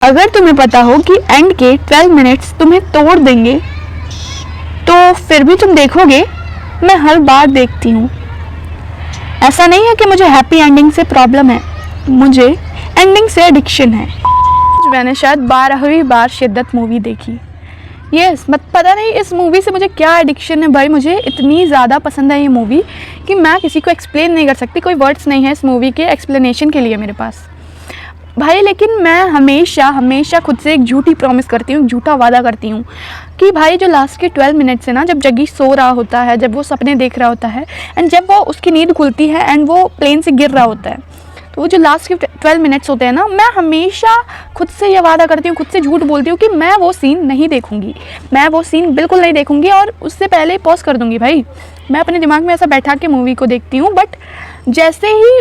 अगर तुम्हें पता हो कि एंड के 12 मिनट्स तुम्हें तोड़ देंगे तो फिर भी तुम देखोगे। मैं हर बार देखती हूँ। ऐसा नहीं है कि मुझे हैप्पी एंडिंग से प्रॉब्लम है, मुझे एंडिंग से एडिक्शन है। मैंने शायद 12वीं बार शिद्दत मूवी देखी। यस, मत पता नहीं इस मूवी से मुझे क्या एडिक्शन है भाई। मुझे इतनी ज़्यादा पसंद है ये मूवी कि मैं किसी को एक्सप्लेन नहीं कर सकती। कोई वर्ड्स नहीं है इस मूवी के एक्सप्लेनेशन के लिए मेरे पास भाई। लेकिन मैं हमेशा खुद से एक झूठी प्रॉमिस करती हूँ, झूठा वादा करती हूँ कि भाई जो लास्ट के 12 मिनट्स है ना, जब जग्गी सो रहा होता है, जब वो सपने देख रहा होता है एंड जब वो उसकी नींद खुलती है एंड वो प्लेन से गिर रहा होता है, तो वो जो लास्ट के 12 मिनट्स होते हैं ना, मैं हमेशा खुद से ये वादा करती हूँ, खुद से झूठ बोलती हूँ कि मैं वो सीन नहीं देखूँगी, मैं वो सीन बिल्कुल नहीं देखूँगी और उससे पहले पॉज कर दूँगी। भाई मैं अपने दिमाग में ऐसा बैठा के मूवी को देखती हूँ, बट जैसे ही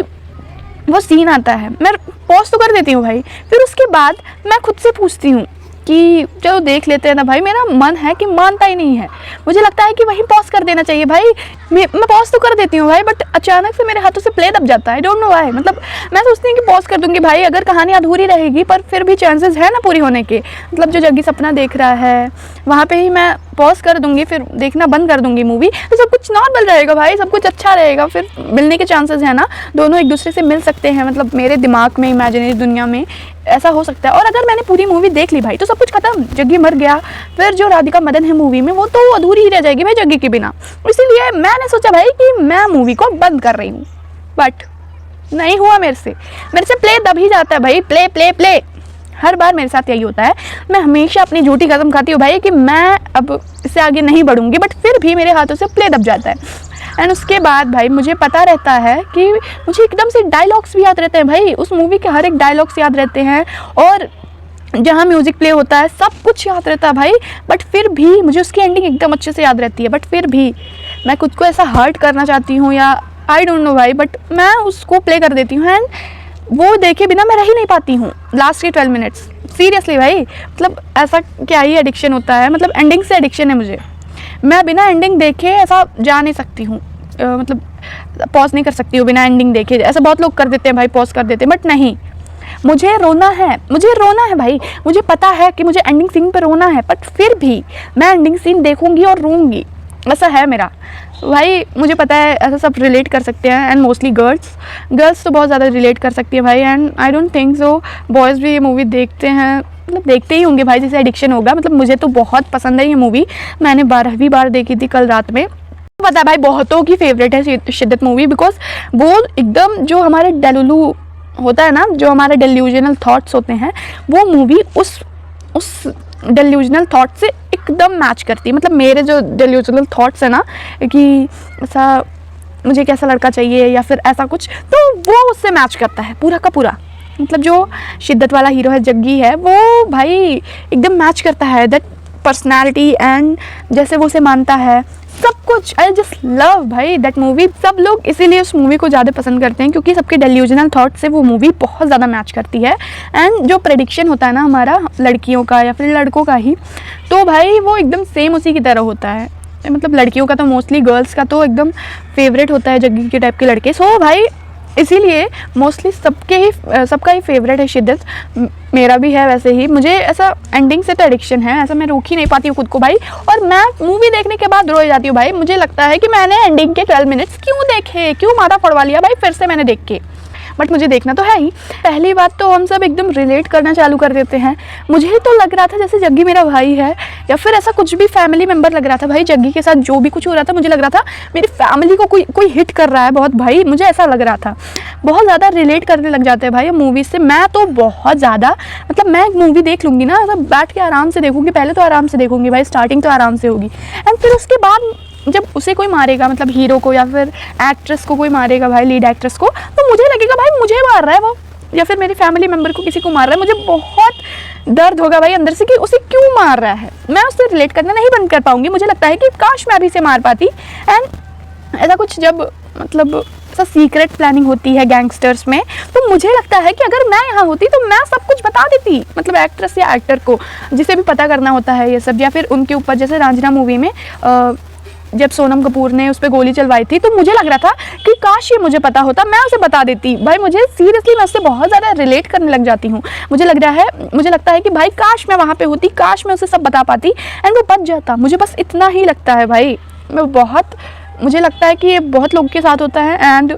वो सीन आता है मैं पॉज तो कर देती हूँ भाई। फिर उसके बाद मैं खुद से पूछती हूँ कि चलो देख लेते हैं ना भाई। मेरा मन है कि मानता ही नहीं है, मुझे लगता है कि वहीं पॉज कर देना चाहिए भाई। मैं पॉज तो कर देती हूँ भाई, बट अचानक से मेरे हाथों से प्ले दब जाता है। I don't know why. मतलब मैं सोचती हूँ कि पॉज कर दूँगी भाई, अगर कहानी अधूरी रहेगी पर फिर भी चांसेस है ना पूरी होने के। मतलब जो जग्गी सपना देख रहा है वहाँ पर ही मैं पॉज कर दूँगी, फिर देखना बंद कर दूँगी मूवी, तो सब कुछ नॉर्मल रहेगा भाई, सब कुछ अच्छा रहेगा। फिर मिलने के चांसेस है ना, दोनों एक दूसरे से मिल सकते हैं। मतलब मेरे दिमाग में, इमेजिनरी दुनिया में ऐसा हो सकता है। और अगर मैंने पूरी मूवी देख ली भाई तो सब कुछ खत्म, जग्गी मर गया। फिर जो राधिका मदन है मूवी में, वो तो अधूरी ही रह जाएगी भाई जग्गी के बिना। इसीलिए मैंने सोचा भाई कि मैं मूवी को बंद कर रही हूँ, बट नहीं हुआ मेरे से प्ले दब ही जाता है भाई। प्ले प्ले प्ले हर बार मेरे साथ यही होता है। मैं हमेशा अपनी झूठी कसम खाती हूँ भाई कि मैं अब इससे आगे नहीं बढ़ूंगी, बट फिर भी मेरे हाथों से प्ले दब जाता है। एंड उसके बाद भाई मुझे पता रहता है कि मुझे एकदम से डायलॉग्स भी याद रहते हैं भाई, उस मूवी के हर एक डायलॉग्स याद रहते हैं और जहाँ म्यूज़िक प्ले होता है सब कुछ याद रहता है भाई। बट फिर भी मुझे उसकी एंडिंग एकदम अच्छे से याद रहती है, बट फिर भी मैं खुद को ऐसा हर्ट करना चाहती हूँ या आई डोंट नो भाई, बट मैं उसको प्ले कर देती हूँ एंड वो देखे बिना मैं रह ही नहीं पाती हूँ लास्ट के 12 मिनट्स। सीरियसली भाई, मतलब ऐसा क्या ही एडिक्शन होता है। मतलब एंडिंग से एडिक्शन है मुझे। मैं बिना एंडिंग देखे ऐसा जा नहीं सकती हूँ, मतलब पॉज नहीं कर सकती हूँ बिना एंडिंग देखे। ऐसा बहुत लोग कर देते हैं भाई, पॉज कर देते हैं, बट नहीं, मुझे रोना है भाई। मुझे पता है कि मुझे एंडिंग सीन पे रोना है, बट फिर भी मैं एंडिंग सीन देखूंगी और रोऊंगी, ऐसा है मेरा भाई। मुझे पता है ऐसा सब रिलेट कर सकते हैं एंड मोस्टली गर्ल्स तो बहुत ज़्यादा रिलेट कर सकती है भाई। And I don't think so boys भी ये मूवी देखते हैं, मतलब देखते ही होंगे भाई, जैसे एडिक्शन होगा। मतलब मुझे तो बहुत पसंद है ये मूवी, मैंने 12वीं बार देखी थी कल रात में। पता है भाई बहुतों की फेवरेट है शिद्दत मूवी, बिकॉज वो एकदम जो हमारे डेलुलू होता है ना, जो हमारे डेल्यूजनल थॉट्स होते हैं, वो मूवी उस डेल्यूजनल थॉट से एकदम मैच करती है। मतलब मेरे जो डेल्यूजनल थॉट्स है ना कि ऐसा मुझे कैसा लड़का चाहिए या फिर ऐसा कुछ, तो वो उससे मैच करता है पूरा का पूरा। मतलब जो शिद्दत वाला हीरो है जग्गी है, वो भाई एकदम मैच करता है दैट पर्सनैलिटी एंड जैसे वो उसे मानता है सब कुछ। आई जस्ट लव भाई दैट मूवी। सब लोग इसीलिए उस मूवी को ज़्यादा पसंद करते हैं क्योंकि सबके डेल्यूजनल थॉट से वो मूवी बहुत ज़्यादा मैच करती है। एंड जो प्रेडिक्शन होता है ना हमारा लड़कियों का या फिर लड़कों का ही, तो भाई वो एकदम सेम उसी की तरह होता है। मतलब लड़कियों का तो मोस्टली, गर्ल्स का तो एकदम फेवरेट होता है जग्गी के टाइप के लड़के। सो भाई इसीलिए मोस्टली सबका ही फेवरेट है शिद्दत। मेरा भी है वैसे ही। मुझे ऐसा एंडिंग से तो एडिक्शन है, ऐसा मैं रोक ही नहीं पाती हूँ खुद को भाई। और मैं मूवी देखने के बाद रो जाती हूँ भाई। मुझे लगता है कि मैंने एंडिंग के 12 मिनट्स क्यों देखे, क्यों माथा फड़वा लिया भाई फिर से मैंने देख के। बट मुझे देखना तो है ही। पहली बात तो हम सब एकदम रिलेट करना चालू कर देते हैं। मुझे तो लग रहा था जैसे जग्गी मेरा भाई है या फिर ऐसा कुछ भी फैमिली मेम्बर लग रहा था भाई। जग्गी के साथ जो भी कुछ हो रहा था मुझे लग रहा था मेरी फैमिली को कोई हिट कर रहा है बहुत भाई। मुझे ऐसा लग रहा था। बहुत ज़्यादा रिलेट करने लग जाते हैं भाई मूवी से। मैं तो बहुत ज़्यादा, मतलब मैं मूवी देख लूँगी ना, मतलब बैठ के आराम से देखूँगी। पहले तो आराम से देखूँगी भाई, स्टार्टिंग तो आराम से होगी एंड फिर उसके बाद जब उसे कोई मारेगा, मतलब हीरो को या फिर एक्ट्रेस को कोई मारेगा भाई, लीड एक्ट्रेस को, तो मुझे लगेगा भाई मुझे मार रहा है वो, या फिर मेरी फैमिली मेम्बर को किसी को मार रहा है। मुझे बहुत दर्द होगा भाई अंदर से कि उसे क्यों मार रहा है। मैं उससे रिलेट करना नहीं बंद कर पाऊंगी। मुझे लगता है कि काश मैं भी से मार पाती। एंड ऐसा कुछ जब मतलब ऐसा सीक्रेट प्लानिंग होती है गैंगस्टर्स में, तो मुझे लगता है कि अगर मैं यहाँ होती तो मैं सब कुछ बता देती, मतलब एक्ट्रेस या एक्टर को जिसे भी पता करना होता है ये सब, या फिर उनके ऊपर जैसे रांझना मूवी में जब सोनम कपूर ने उस पर गोली चलवाई थी, तो मुझे लग रहा था कि काश ये मुझे पता होता, मैं उसे बता देती। भाई मुझे सीरियसली मैं उससे बहुत ज़्यादा रिलेट करने लग जाती हूँ। मुझे लगता है कि भाई काश मैं वहाँ पे होती, काश मैं उसे सब बता पाती एंड वो बच जाता। मुझे बस इतना ही लगता है भाई। मुझे लगता है कि ये बहुत लोगों के साथ होता है एंड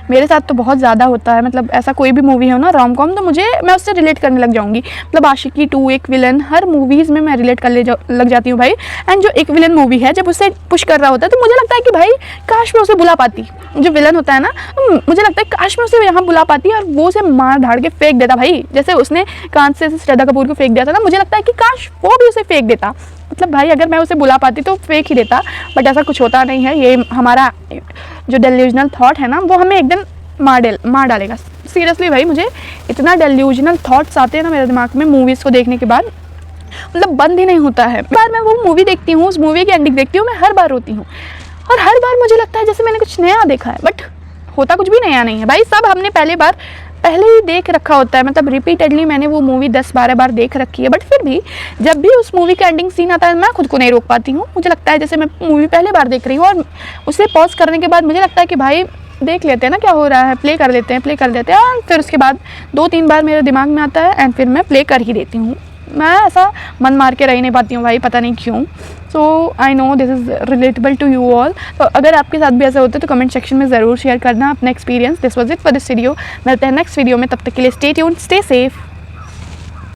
मेरे साथ तो बहुत ज़्यादा होता है। मतलब ऐसा कोई भी मूवी हो ना रोम कॉम, तो मैं उससे रिलेट करने लग जाऊँगी। मतलब आशिकी 2, एक विलन, हर मूवीज़ में मैं रिलेट लग जाती हूँ भाई। एंड जो एक विलन मूवी है, जब उसे पुश कर रहा होता है, तो मुझे लगता है कि भाई काश मैं उसे बुला पाती। जो विलन होता है ना, मुझे लगता है काश मैं उसे यहाँ बुला पाती और वो उसे मार धाड़ के फेंक देता भाई, जैसे उसने कांच से श्रद्धा कपूर को फेंक दिया था ना। मुझे लगता है कि काश वो भी उसे फेंक देता। मतलब भाई अगर मैं उसे बुला पाती तो फेंक ही देता, बट ऐसा कुछ होता नहीं है। ये हमारा जो डेल्यूजनल थॉट है ना, वो हमें एकदम मार डालेगा। सीरियसली भाई मुझे इतना डेल्यूजनल थॉट्स आते हैं ना मेरे दिमाग में मूवीज़ को देखने के बाद, मतलब बंद ही नहीं होता है। बार मैं वो मूवी देखती हूँ, उस मूवी की एंडिंग देखती हूँ, मैं हर बार रोती हूँ और हर बार मुझे लगता है जैसे मैंने कुछ नया देखा है, बट होता कुछ भी नया नहीं है भाई। सब हमने पहले ही देख रखा होता है। मतलब रिपीटेडली मैंने वो मूवी 10-12 बार देख रखी है, बट फिर भी जब भी उस मूवी का एंडिंग सीन आता है, मैं खुद को नहीं रोक पाती हूँ। मुझे लगता है जैसे मैं मूवी पहले बार देख रही हूँ और उसे पॉज करने के बाद मुझे लगता है कि भाई देख लेते हैं ना क्या हो रहा है, प्ले कर लेते हैं और फिर उसके बाद 2-3 बार मेरे दिमाग में आता है एंड फिर मैं प्ले कर ही देती हूँ। मैं ऐसा मन मार के रह नहीं पाती हूँ भाई, पता नहीं क्यों। So I know this is relatable to you all. तो अगर आपके साथ भी ऐसा होता है तो कमेंट सेक्शन में ज़रूर शेयर करना अपना experience. This was it for this video. मिलते हैं नेक्स्ट वीडियो में, तब तक के लिए स्टे ट्यून्ड, स्टे सेफ।